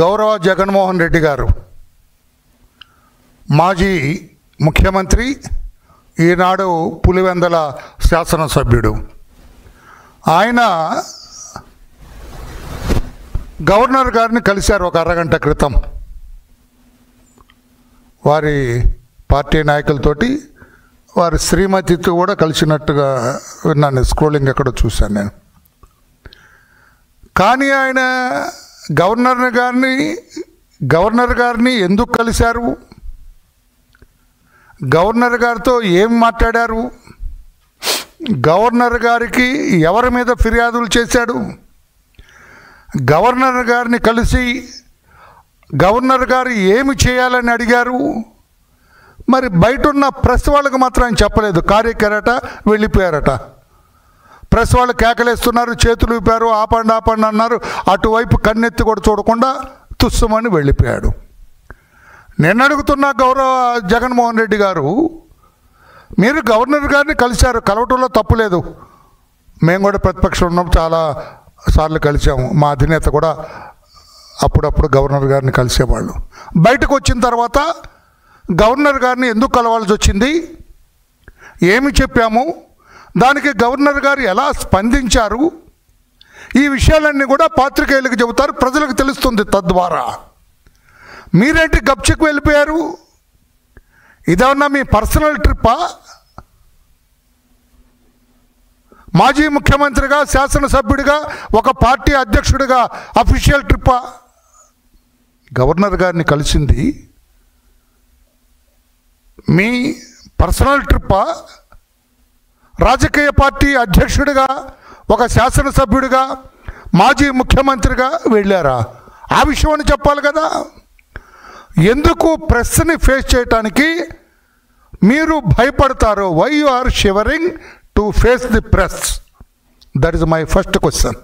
గౌరవ జగన్మోహన్ రెడ్డి గారు మాజీ ముఖ్యమంత్రి, ఈనాడు పులివెందల శాసనసభ్యుడు. ఆయన గవర్నర్ గారిని కలిశారు ఒక అరగంట క్రితం. వారి పార్టీ నాయకులతోటి, వారి శ్రీమతితో కూడా కలిసినట్టుగా విన్నాను. స్క్రోలింగ్ ఎక్కడో చూశాను నేను. కానీ ఆయన గవర్నర్ గారిని ఎందుకు కలిశారు, గవర్నర్ గారితో ఏం మాట్లాడారు, గవర్నర్ గారికి ఎవరి మీద ఫిర్యాదులు చేశాడు, గవర్నర్ గారిని కలిసి గవర్నర్ గారు ఏమి చేయాలని అడిగారు, మరి బయట ఉన్న ప్రెస్ వాళ్ళకి మాత్రం ఆయన చెప్పలేదు. కార్యకరట వెళ్ళిపోయారట. ప్రెస్ వాళ్ళు కేకలేస్తున్నారు, చేతులు ఊపారు, ఆపండి ఆపండి అన్నారు. అటువైపు కన్నెత్తి కూడా చూడకుండా తుస్సుమని వెళ్ళిపోయాడు. నేను అడుగుతున్న గౌరవ జగన్మోహన్ రెడ్డి గారు, మీరు గవర్నర్ గారిని కలిశారు, కలవటంలో తప్పు లేదు. మేము కూడా ప్రతిపక్షం ఉన్నప్పుడు చాలా సార్లు కలిసాము. మా అధినేత కూడా అప్పుడప్పుడు గవర్నర్ గారిని కలిసేవాళ్ళు. బయటకు వచ్చిన తర్వాత గవర్నర్ గారిని ఎందుకు కలవాల్సి వచ్చింది, ఏమి చెప్పాము, దానికి గవర్నర్ గారు ఎలా స్పందించారు, ఈ విషయాలన్నీ కూడా పాత్రికేయులకు చెబుతారు, ప్రజలకు తెలుస్తుంది. తద్వారా మీరేంటి గప్చిక్ వెళ్ళిపోయారు? ఇదేమన్నా మీ పర్సనల్ ట్రిప్పా? మాజీ ముఖ్యమంత్రిగా, శాసనసభ్యుడిగా, ఒక పార్టీ అధ్యక్షుడిగా అఫీషియల్ ట్రిప్పా? గవర్నర్ గారిని కలిసింది మీ పర్సనల్ ట్రిప్పా? రాజకీయ పార్టీ అధ్యక్షుడిగా, ఒక శాసనసభ్యుడిగా, మాజీ ముఖ్యమంత్రిగా వెళ్ళారా? ఆ విషయాన్ని చెప్పాలి కదా. ఎందుకు ప్రెస్ని ఫేస్ చేయటానికి మీరు భయపడతారు? Why you are shivering to face the press? That is my first question.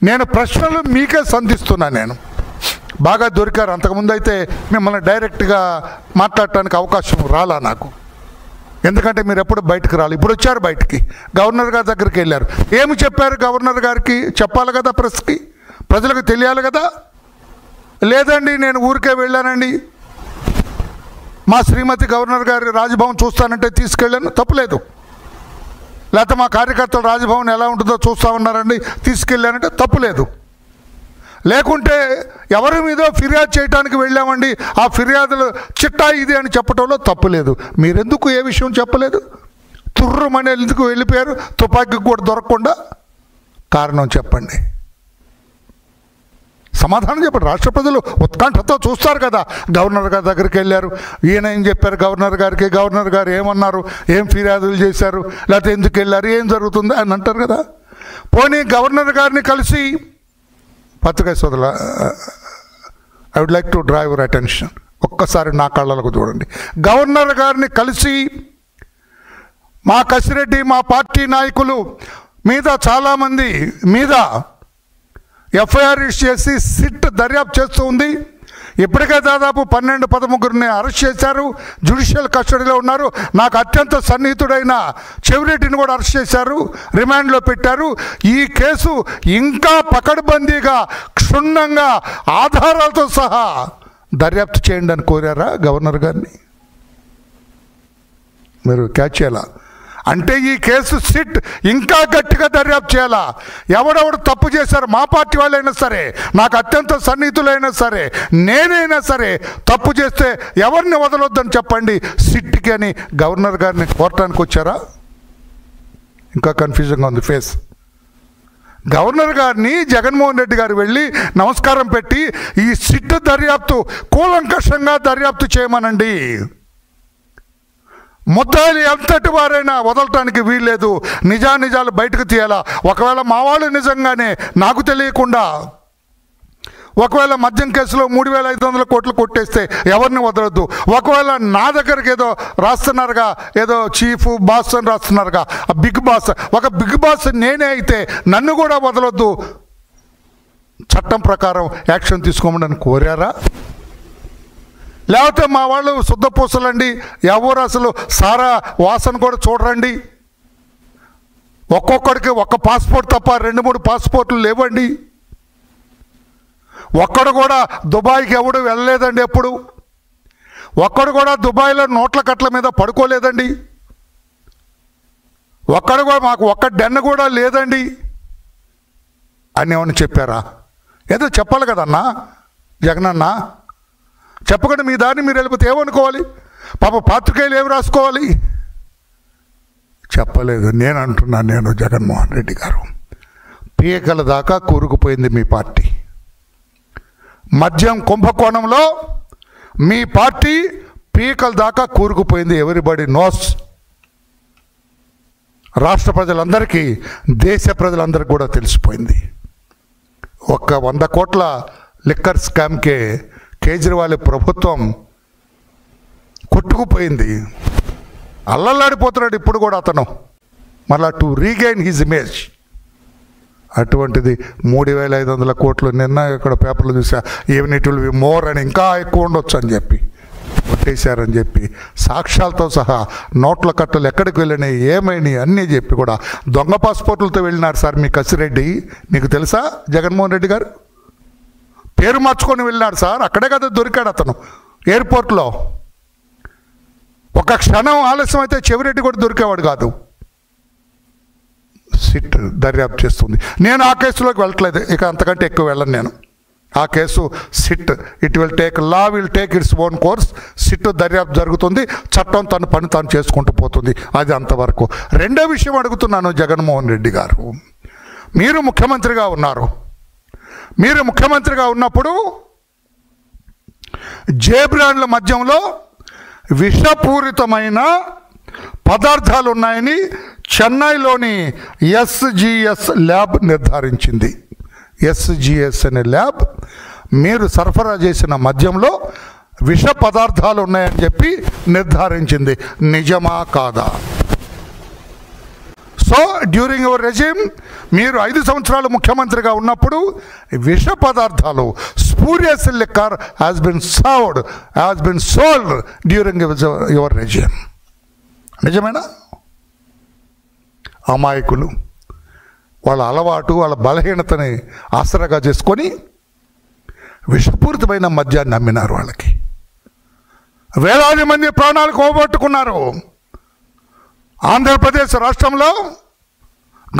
నేను ప్రశ్నలు మీకే సంధిస్తున్నాను. నేను బాగా దొరికారు. అంతకుముందు అయితే మిమ్మల్ని డైరెక్ట్గా మాట్లాడటానికి అవకాశం రాలా నాకు. ఎందుకంటే మీరు ఎప్పుడు బయటకు రాలి. ఇప్పుడు వచ్చారు బయటికి, గవర్నర్ గారి దగ్గరికి వెళ్ళారు. ఏమి చెప్పారు గవర్నర్ గారికి? చెప్పాలి కదా, ప్రెస్కి, ప్రజలకు తెలియాలి కదా. లేదండి నేను ఊరికే వెళ్ళానండి, మా శ్రీమతి గవర్నర్ గారి రాజ్భవన్ చూస్తానంటే తీసుకెళ్ళాను, తప్పులేదు. లేకపోతే మా కార్యకర్తలు రాజ్భవన్ ఎలా ఉంటుందో చూస్తామన్నారండి, తీసుకెళ్ళానంటే తప్పులేదు. లేకుంటే ఎవరి మీదో ఫిర్యాదు చేయడానికి వెళ్ళామండి, ఆ ఫిర్యాదులు చిట్టా ఇది అని చెప్పడంలో తప్పులేదు. మీరెందుకు ఏ విషయం చెప్పలేదు? తుర్రమని ఎందుకు వెళ్ళిపోయారు? తుపాకీ కూడా దొరకకుండా కారణం చెప్పండి, సమాధానం చెప్పండి. రాష్ట్ర ప్రజలు ఉత్కంఠతో చూస్తారు కదా. గవర్నర్ గారి దగ్గరికి వెళ్ళారు, ఈయన ఏం చెప్పారు గవర్నర్ గారికి, గవర్నర్ గారు ఏమన్నారు, ఏం ఫిర్యాదులు చేశారు, లేకపోతే ఎందుకు వెళ్ళారు, ఏం జరుగుతుంది అని అంటారు కదా. పోనీ గవర్నర్ గారిని కలిసి, పత్రికా సోదరుల, I would like to draw your attention, ఒక్కసారి నా కళ్ళకు చూడండి. గవర్నర్ గారిని కలిసి మా కసిరెడ్డి, మా పార్టీ నాయకులు మీద, చాలామంది మీద ఎఫ్ఐఆర్ ఇష్యూ చేసి సిట్ దర్యాప్తు చేస్తూ ఉంది. ఇప్పటికే దాదాపు 12-13 అరెస్ట్ చేశారు, జ్యుడిషియల్ కస్టడీలో ఉన్నారు. నాకు అత్యంత సన్నిహితుడైన చెవిరెడ్డిని కూడా అరెస్ట్ చేశారు, రిమాండ్లో పెట్టారు. ఈ కేసు ఇంకా పకడ్బందీగా, క్షుణ్ణంగా, ఆధారాలతో సహా దర్యాప్తు చేయండి అని కోరారా గవర్నర్ గారిని? మీరు క్యాచ్ చేయాలా? అంటే ఈ కేసు సిట్ ఇంకా గట్టిగా దర్యాప్తు చేయాలా? ఎవడెవడు తప్పు చేశారు, మా పార్టీ వాళ్ళైనా సరే, నాకు అత్యంత సన్నిహితులైనా సరే, నేనైనా సరే, తప్పు చేస్తే ఎవరిని వదలొద్దని చెప్పండి సిట్కి అని గవర్నర్ గారిని కోరటానికి వచ్చారా? ఇంకా కన్ఫ్యూజన్గా ఉంది ఫేస్. గవర్నర్ గారిని జగన్మోహన్ రెడ్డి గారు వెళ్ళి నమస్కారం పెట్టి ఈ సిట్ దర్యాప్తు కూలంకషంగా దర్యాప్తు చేయమనండి. ముద్దాయిలు ఎంతటి వారైనా వదలటానికి వీల్లేదు, నిజానిజాలు బయటకు తీయాలా. ఒకవేళ మా వాళ్ళు నిజంగానే నాకు తెలియకుండా ఒకవేళ మద్యం కేసులో 3,500 కోట్లు కొట్టేస్తే ఎవరిని వదలొద్దు. ఒకవేళ నా దగ్గరికి ఏదో రాస్తున్నారుగా, ఏదో చీఫ్ బాస్ అని రాస్తున్నారుగా, ఆ బిగ్ బాస్, ఒక బిగ్ బాస్ నేనే అయితే నన్ను కూడా వదలొద్దు, చట్టం ప్రకారం యాక్షన్ తీసుకోమని కోరారా? లేకపోతే మా వాళ్ళు శుద్ధపూసలండి, ఎవరు అసలు సారా వాసన కూడా చూడరండి, ఒక్కొక్కడికి ఒక్క పాస్పోర్ట్ తప్ప 2-3 పాస్పోర్ట్లు లేవండి, ఒక్కడు కూడా దుబాయ్కి ఎవడు వెళ్ళలేదండి. ఎప్పుడు ఒక్కడు కూడా దుబాయ్లో నోట్ల కట్ల మీద పడుకోలేదండి. ఒక్కడు కూడా మాకు ఒక్క డెన్న కూడా లేదండి అని ఏమని చెప్పారా? ఏదో చెప్పాలి కదన్నా జగనన్న. చెప్పకుండా మీ దాన్ని మీరు వెళ్ళిపోతే ఏమనుకోవాలి? పాప పాత్రికేయులు ఏమి రాసుకోవాలి? చెప్పలేదు. నేను అంటున్నాను, నేను జగన్మోహన్ రెడ్డి గారు, పీకల దాకా కూరుకుపోయింది మీ పార్టీ. మద్యం కుంభకోణంలో మీ పార్టీ పీకల దాకా కూరుకుపోయింది. Everybody knows. రాష్ట్ర ప్రజలందరికీ, దేశ ప్రజలందరికీ కూడా తెలిసిపోయింది. ఒక్క 100 కోట్ల లిక్కర్ స్కామ్కే కేజ్రీవాల్ ప్రభుత్వం కొట్టుకుపోయింది. అల్లల్లాడిపోతున్నాడు ఇప్పుడు కూడా అతను, మళ్ళా టు రీగైన్ హిజ్ ఇమేజ్. అటువంటిది 3,500 కోట్లు. నిన్న ఇక్కడ పేపర్లు చూసా, even it will be more అని, ఇంకా ఎక్కువ ఉండొచ్చు అని చెప్పి కొట్టేశారని చెప్పి సాక్ష్యాలతో సహా నోట్ల కట్టలు ఎక్కడికి వెళ్ళినాయి, ఏమైనాయి అన్నీ చెప్పి కూడా దొంగ పాస్పోర్ట్లతో వెళ్ళినారు సార్ మీ కసిరెడ్డి. మీకు తెలుసా? జగన్మోహన్ రెడ్డి గారు పేరు మార్చుకొని వెళ్ళినాడు సార్. అక్కడే కదా దొరికాడు అతను, ఎయిర్పోర్ట్లో. ఒక క్షణం ఆలస్యం అయితే చెవిరెడ్డి కూడా దొరికేవాడు కాదు. సిట్ దర్యాప్తు చేస్తుంది. నేను ఆ కేసులోకి వెళ్ళట్లేదు, ఇక అంతకంటే ఎక్కువ వెళ్ళను నేను. ఆ case SIT, it will take, law will take its own course. SIT దర్యాప్తు జరుగుతుంది, చట్టం తన పని తాను చేసుకుంటూ పోతుంది. అది అంతవరకు. రెండో విషయం అడుగుతున్నాను జగన్మోహన్ రెడ్డి గారు, మీరు ముఖ్యమంత్రిగా ఉన్నారు. మీరు ముఖ్యమంత్రిగా ఉన్నప్పుడు జే బ్రాండ్ల మద్యంలో విషపూరితమైన పదార్థాలు ఉన్నాయని చెన్నైలోని ఎస్జిఎస్ ల్యాబ్ నిర్ధారించింది. ఎస్జిఎస్ అనే ల్యాబ్ మీరు సరఫరా చేసిన మద్యంలో విష పదార్థాలు ఉన్నాయని చెప్పి నిర్ధారించింది. నిజమా కాదా? సో డ్యూరింగ్ యువర్ రెజ్యూమ్, మీరు 5 సంవత్సరాలు ముఖ్యమంత్రిగా ఉన్నప్పుడు విష పదార్థాలు, spurious liquor has been sold during your resume. నిజమేనా? అమాయకులు వాళ్ళ అలవాటు, వాళ్ళ బలహీనతని ఆసరాగా చేసుకొని విషపూరితమైన మద్యాన్ని అమ్మినారు. వాళ్ళకి వేలాది మంది ప్రాణాలు పోగొట్టుకున్నారు. ఆంధ్రప్రదేశ్ రాష్ట్రంలో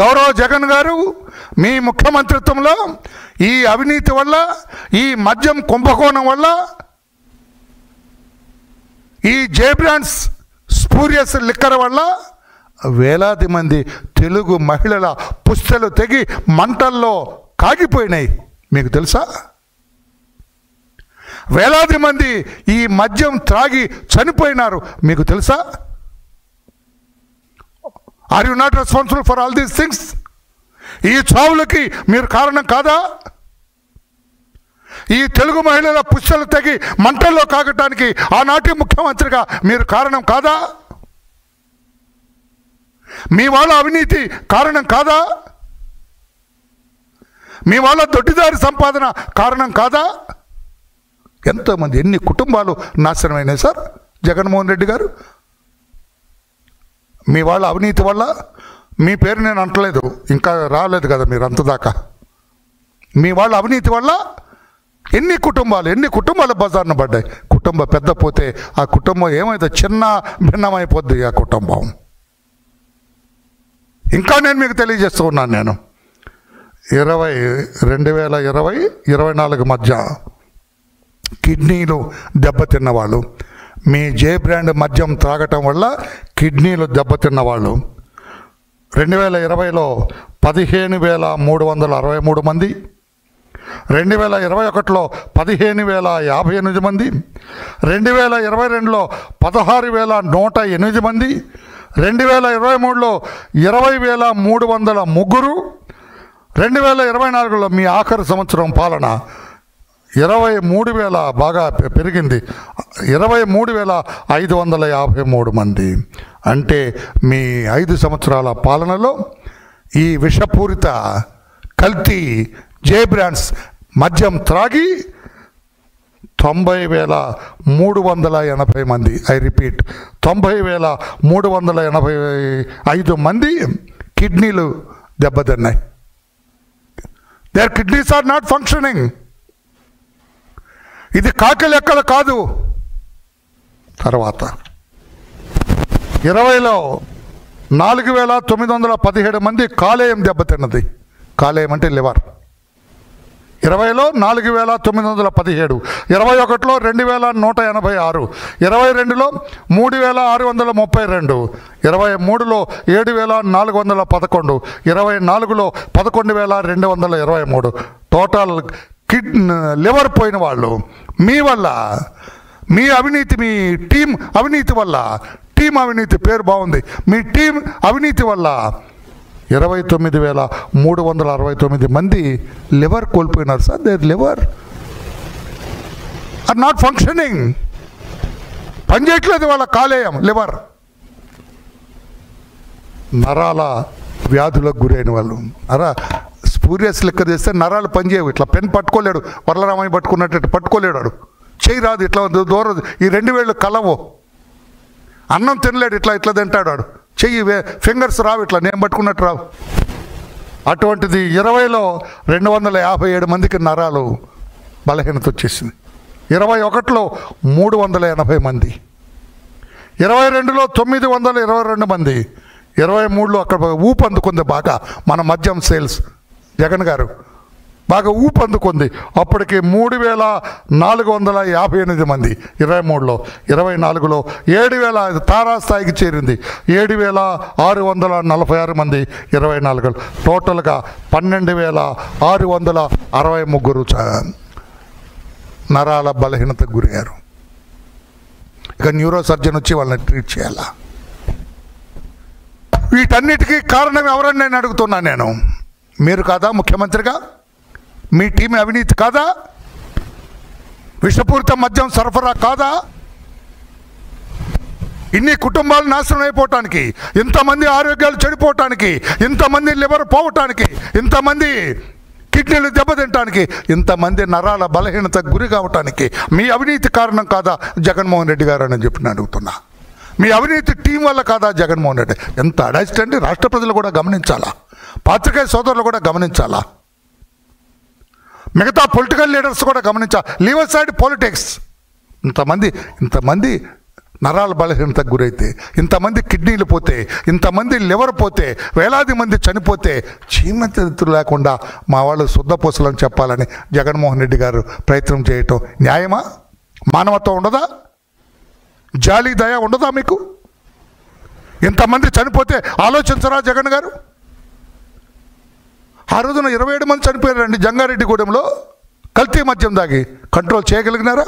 గౌరవ జగన్ గారు మీ ముఖ్యమంత్రిత్వంలో ఈ అవినీతి వల్ల, ఈ మద్యం కుంభకోణం వల్ల, ఈ జే బ్రాండ్స్ స్పూరియస్ లిక్కర్ వల్ల వేలాది మంది తెలుగు మహిళల పుస్తలు తెగి మంటల్లో కాగిపోయినాయి. మీకు తెలుసా? వేలాది మంది ఈ మద్యం త్రాగి చనిపోయినారు. మీకు తెలుసా? Are you not responsible for all these things? ఈ చావులకి మీరు కారణం కాదా? ఈ తెలుగు మహిళల పుస్తలు తెగి మంటల్లో కాగటానికి ఆనాటి ముఖ్యమంత్రిగా మీరు కారణం కాదా? మీ వాళ్ళ అవినీతి కారణం కాదా? మీ వాళ్ళ దొడ్డిదారి సంపాదన కారణం కాదా? ఎంతోమంది, ఎన్ని కుటుంబాలు నాశనమైనాయి సార్ జగన్మోహన్ రెడ్డి గారు మీ వాళ్ళ అవినీతి వల్ల. మీ పేరు నేను అంటలేదు, ఇంకా రాలేదు కదా మీరు అంతదాకా. మీ వాళ్ళ అవినీతి వల్ల ఎన్ని కుటుంబాలు బజార్న పడ్డాయి. కుటుంబం పెద్ద పోతే ఆ కుటుంబం ఏమైతే చిన్న భిన్నమైపోద్ది ఆ కుటుంబం. ఇంకా నేను మీకు తెలియజేస్తూ ఉన్నాను, నేను 2020-24 మధ్య కిడ్నీలు దెబ్బతిన్నవాళ్ళు, మీ జే బ్రాండ్ మద్యం త్రాగటం వల్ల కిడ్నీలు దెబ్బతిన్నవాళ్ళు 2020లో 15,363 మంది, 2021లో 15,058 మంది, 2022లో 16,108 మంది, 2023లో 20,303, 2024లో మీ ఆఖరి సంవత్సరం పాలన 23,000 బాగా పెరిగింది, 23,553 మంది. అంటే మీ 5 సంవత్సరాల పాలనలో ఈ విషపూరిత కల్తీ జే బ్రాండ్స్ మద్యం త్రాగి 90,380 మంది, ఐ రిపీట్ 90,385 మంది కిడ్నీలు దెబ్బతిన్నాయి. Their kidneys are not functioning. ఇది కాకి లెక్కలు కాదు. తర్వాత 20లో 4,917 మంది కాలేయం దెబ్బతిన్నది. కాలేయం అంటే లివర్. 20లో 4,917, 21లో 2,186, 22లో 3,632, 23లో 7,411, 24లో 11,223. టోటల్ లివర్ పోయిన వాళ్ళు మీ వల్ల, మీ అవినీతి, మీ టీం అవినీతి వల్ల, టీం అవినీతి పేరు బాగుంది, మీ టీం అవినీతి వల్ల 29,369 మంది లివర్ కోల్పోయినారు sir. Their liver are not functioning. పనిచేయట్లేదు వాళ్ళ కాలేయం, లివర్. నరాల వ్యాధులకు గురైన వాళ్ళు, స్పూరియస్ లెక్క చేస్తే నరాలు పనిచేయవు. ఇట్లా పెన్ పట్టుకోలేడు, వరలరామయ్య పట్టుకున్నట్టు పట్టుకోలేడు. వాడు చేయి రాదు, ఇట్లా దూరం, ఈ 2 వేళ్ళు కలవు. అన్నం తినలేడు, ఇట్లా తింటాడు. వాడు చెయ్యి ఫింగర్స్ రావు, ఇట్లా నేను పట్టుకున్నట్టు రావు. అటువంటిది 20లో 257 మందికి నరాలు బలహీనత వచ్చేసింది. 21లో 380 మంది, 22లో 922 మంది, 23లో అక్కడ ఊపు అందుకుంది బాగా మన మద్యం సేల్స్. జగన్ గారు బాగా ఊపు అందుకుంది. అప్పటికి 3,458 మంది 23లో, 24లో 7,000 తారాస్థాయికి చేరింది. 7,646 మంది 24లో. టోటల్గా 12,663 నరాల బలహీనతకు గురయ్యారు. ఇక న్యూరో సర్జన్ వచ్చి వాళ్ళని ట్రీట్ చేయాలా? వీటన్నిటికీ కారణం ఎవరని నేను అడుగుతున్నాను. నేను, మీరు కాదా ముఖ్యమంత్రిగా? మీ టీం అవినీతి కాదా? విషపూరిత మద్యం సరఫరా కాదా? ఇన్ని కుటుంబాలు నాశనం అయిపోవటానికి, ఇంతమంది ఆరోగ్యాలు చెడిపోవటానికి, ఇంతమంది లివర్ పోవటానికి, ఇంతమంది కిడ్నీలు దెబ్బతింటానికి, ఇంతమంది నరాల బలహీనతకు గురి కావటానికి మీ అవినీతి కారణం కాదా జగన్మోహన్ రెడ్డి గారు అని చెప్పి నేను అడుగుతున్నా. మీ అవినీతి టీం వల్ల కాదా జగన్మోహన్ రెడ్డి? ఎంత అడాస్ట్ అండి. రాష్ట్ర ప్రజలు కూడా గమనించాలా, పాత్రికేయ సోదరులు కూడా గమనించాలా, మిగతా పొలిటికల్ లీడర్స్ కూడా గమనించాలి. Leave aside politics. ఇంతమంది నరాల బలహీనతకు గురైతే, ఇంతమంది కిడ్నీలు పోతే, ఇంతమంది లివర్ పోతే, వేలాది మంది చనిపోతే చీమతెత్తు లేకుండా మా వాళ్ళు శుద్ధపూసలని చెప్పాలని జగన్మోహన్ రెడ్డి గారు ప్రయత్నం చేయటం న్యాయమా? మానవత్వం ఉండదా? జాలి దయ ఉండదా మీకు? ఇంతమంది చనిపోతే ఆలోచించరా జగన్ గారు? ఆ రోజున 27 మంది చనిపోయారండి జంగారెడ్డిగూడెంలో కల్తీ మద్యం దాగి. కంట్రోల్ చేయగలిగినారా?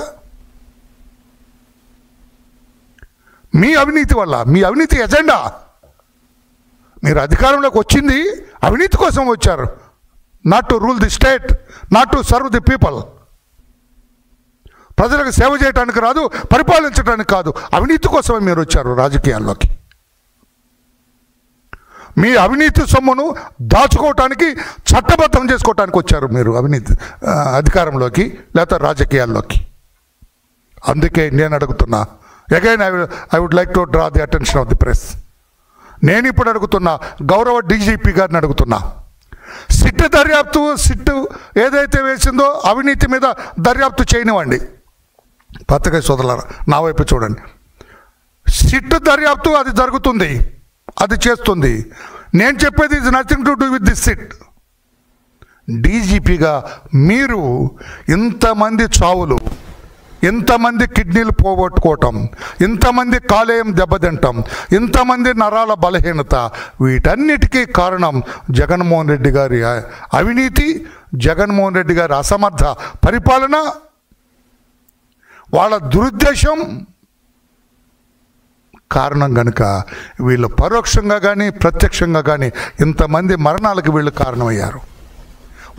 మీ అవినీతి వల్ల, మీ అవినీతి ఎజెండా. మీరు అధికారంలోకి వచ్చింది అవినీతి కోసం వచ్చారు. Not to rule the state, not to serve the people. ప్రజలకు సేవ చేయడానికి రాదు, పరిపాలించడానికి కాదు, అవినీతి కోసమే మీరు వచ్చారు రాజకీయాల్లోకి. మీ అవినీతి సొమ్మును దాచుకోవటానికి, చట్టబద్ధం చేసుకోవటానికి వచ్చారు మీరు అవినీతి అధికారంలోకి లేకపోతే రాజకీయాల్లోకి. అందుకే నేను అడుగుతున్నా, again I would like to draw the attention of the press. నేను ఇప్పుడు అడుగుతున్నా, గౌరవ డీజీపీ గారిని అడుగుతున్నా, సిట్ దర్యాప్తు, సిట్ ఏదైతే వేసిందో అవినీతి మీద దర్యాప్తు చేయనివ్వండి. పత్రికా సోదరులారా నా వైపు చూడండి. సిట్ దర్యాప్తు అది జరుగుతుంది, అది చేస్తుంది. నేను చెప్పేది is nothing to do with this SIT. డీజీపీగా మీరు ఇంతమంది చావులు, ఇంతమంది కిడ్నీలు పోగొట్టుకోవటం, ఇంతమంది కాలేయం దెబ్బతింటాం, ఇంతమంది నరాల బలహీనత, వీటన్నిటికీ కారణం జగన్మోహన్ రెడ్డి గారి అవినీతి, జగన్మోహన్ రెడ్డి గారి అసమర్థ పరిపాలన, వాళ్ళ దురుద్దేశం కారణం కనుక వీళ్ళు పరోక్షంగా కానీ ప్రత్యక్షంగా కానీ ఇంతమంది మరణాలకు వీళ్ళు కారణమయ్యారు.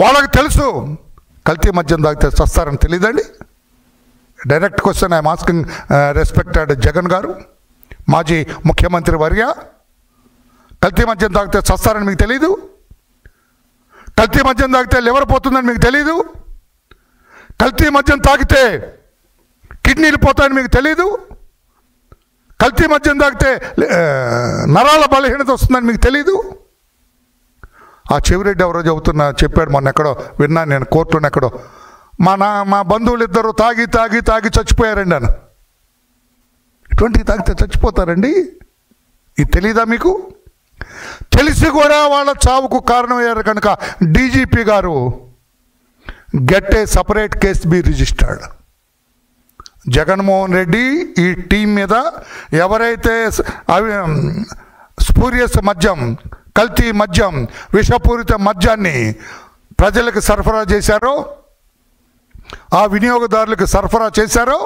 వాళ్ళకి తెలుసు కల్తీ మద్యం తాగితే చస్తారని తెలియదండి. Direct question I'm asking respected Jagan గారు, మాజీ ముఖ్యమంత్రి వర్య. కల్తీ మద్యం తాగితే చస్తారని మీకు తెలీదు? కల్తీ మద్యం తాగితే లివర్ పోతుందని మీకు తెలీదు? కల్తీ మద్యం తాగితే కిడ్నీలు పోతాయని మీకు తెలీదు? కల్తీ మద్యం తాగితే నరాల బలహీనత వస్తుందని మీకు తెలీదు? ఆ చెవిరెడ్డి ఎవరో చెప్పాడు మొన్న, ఎక్కడో విన్నాను నేను, కోర్టులో ఎక్కడో, మా బంధువులు ఇద్దరు తాగి చచ్చిపోయారండి అని. ఇటువంటి తాగితే చచ్చిపోతారండి? ఇది తెలీదా మీకు? తెలిసి కూడా వాళ్ళ చావుకు కారణమయ్యారు కనుక డీజీపీ గారు get a separate case be registered. Jaganmohan Reddy ఈ టీం మీద ఎవరైతే స్పూరియస్ మద్యం, కల్తీ మద్యం, విషపూరిత మద్యాన్ని ప్రజలకు సరఫరా చేశారో, ఆ వినియోగదారులకు సరఫరా చేశారో,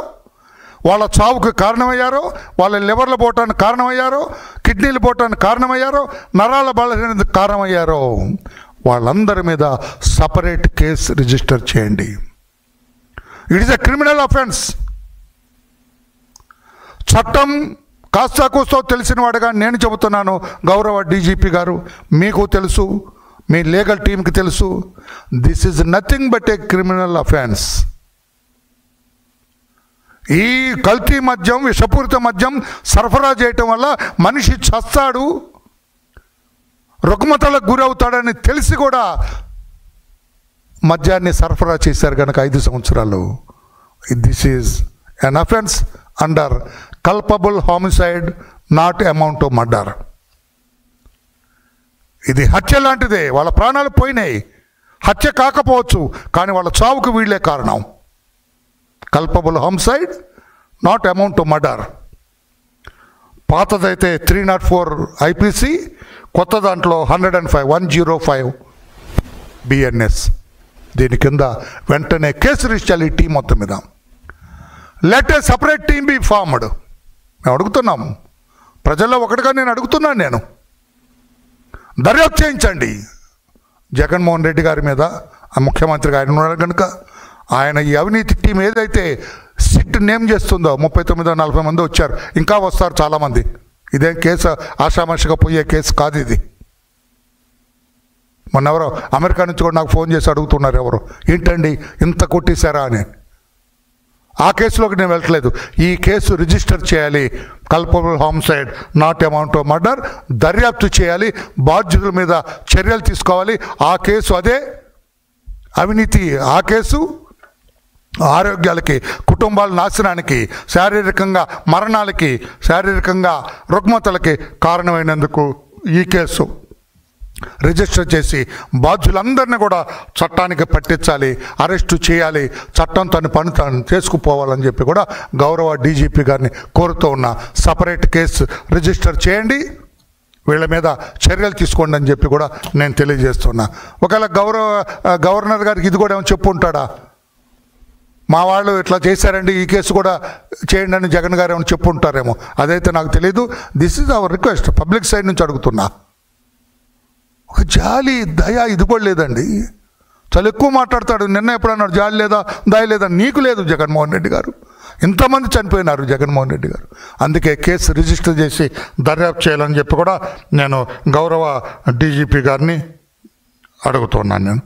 వాళ్ళ చావుకు కారణమయ్యారో, వాళ్ళ లివర్లు పోవటానికి కారణమయ్యారో, కిడ్నీలు పోవటానికి కారణమయ్యారో, నరాల బలహీనతకు కారణమయ్యారో వాళ్ళందరి మీద సపరేట్ కేసు రిజిస్టర్ చేయండి. It is a criminal offence. చట్టం కాస్తా కూస్తో తెలిసిన వాడుగా నేను చెబుతున్నాను. గౌరవ డీజీపీ గారు, మీకు తెలుసు, మీ లీగల్ టీంకి తెలుసు, this is nothing but A criminal offence. ఈ కల్తీ మద్యం, విషపూరిత మద్యం సరఫరా చేయటం వల్ల మనిషి చస్తాడు, రుగ్మతలకు గురవుతాడని తెలిసి కూడా మద్యాన్ని సరఫరా చేశారు కనుక 5 సంవత్సరాలు. This is an offence under culpable homicide, not amount to murder. ఇది హత్య లాంటిదే. వాళ్ళ ప్రాణాలు పోయినాయి. హత్య కాకపోవచ్చు, కానీ వాళ్ళ చావుకు వీళ్ళే కారణం. Culpable homicide, not amount to murder. పాతదైతే 304 ఐపీసీ, కొత్త దాంట్లో 105 బిఎన్ఎస్. దీని కింద వెంటనే కేసు రిజిస్టర్ ఈ టీం మొత్తం మీద. Let A separate team be formed. మేము అడుగుతున్నాం, ప్రజల్లో ఒకటిగా నేను అడుగుతున్నాను. నేను దర్యాప్తు చేయించండి జగన్మోహన్ రెడ్డి గారి మీద. ఆ ముఖ్యమంత్రిగా ఆయన ఉన్నాడు కనుక ఆయన ఈ అవినీతి టీం ఏదైతే సిట్ నేమ్ చేస్తుందో 39-40 మంది వచ్చారు, ఇంకా వస్తారు చాలామంది. ఇదేం కేసు ఆషామాషిగా పోయే కేసు కాదు ఇది. మొన్న ఎవరో అమెరికా నుంచి కూడా నాకు ఫోన్ చేసి అడుగుతున్నారు, ఎవరు ఏంటండి ఇంత కొట్టేశారా అని. ఆ కేసులోకి నేను వెళ్ళట్లేదు. ఈ కేసు రిజిస్టర్ చేయాలి. Culpable homicide, not amount of murder. దర్యాప్తు చేయాలి, బాధ్యుల మీద చర్యలు తీసుకోవాలి. ఆ కేసు అదే అవినీతి. ఆ కేసు ఆరోగ్యాలకి, కుటుంబాల నాశనానికి, శారీరకంగా మరణాలకి, శారీరకంగా రుగ్మతలకి కారణమైనందుకు ఈ కేసు రిజిస్టర్ చేసి బాధ్యులందరినీ కూడా చట్టానికి పట్టించాలి, అరెస్టు చేయాలి, చట్టం తన పని తాను చేసుకుపోవాలని చెప్పి కూడా గౌరవ డీజీపీ గారిని కోరుతూ ఉన్నా. సపరేట్ కేసు రిజిస్టర్ చేయండి, వీళ్ళ మీద చర్యలు తీసుకోండి అని చెప్పి కూడా నేను తెలియజేస్తున్నా. ఒకవేళ గవర్నర్ గారికి ఇది కూడా ఏమో చెప్పు ఉంటాడా, మా వాళ్ళు ఇట్లా చేశారండి, ఈ కేసు కూడా చేయండి అని జగన్ గారు ఏమైనా చెప్పు ఉంటారేమో. అదైతే నాకు తెలీదు. This is our request, public side నుంచి అడుగుతున్నా. ఒక జాలి, దయ ఇది కూడా లేదండి. చాలా ఎక్కువ మాట్లాడతాడు. నిన్న ఎప్పుడన్నాడు జాలి లేదా, దయ లేదా? నీకు లేదు జగన్మోహన్ రెడ్డి గారు. ఇంతమంది చనిపోయినారు జగన్మోహన్ రెడ్డి గారు. అందుకే కేసు రిజిస్టర్ చేసి దర్యాప్తు చేయాలని చెప్పి కూడా నేను గౌరవ డీజీపీ గారిని అడుగుతున్నాను నేను.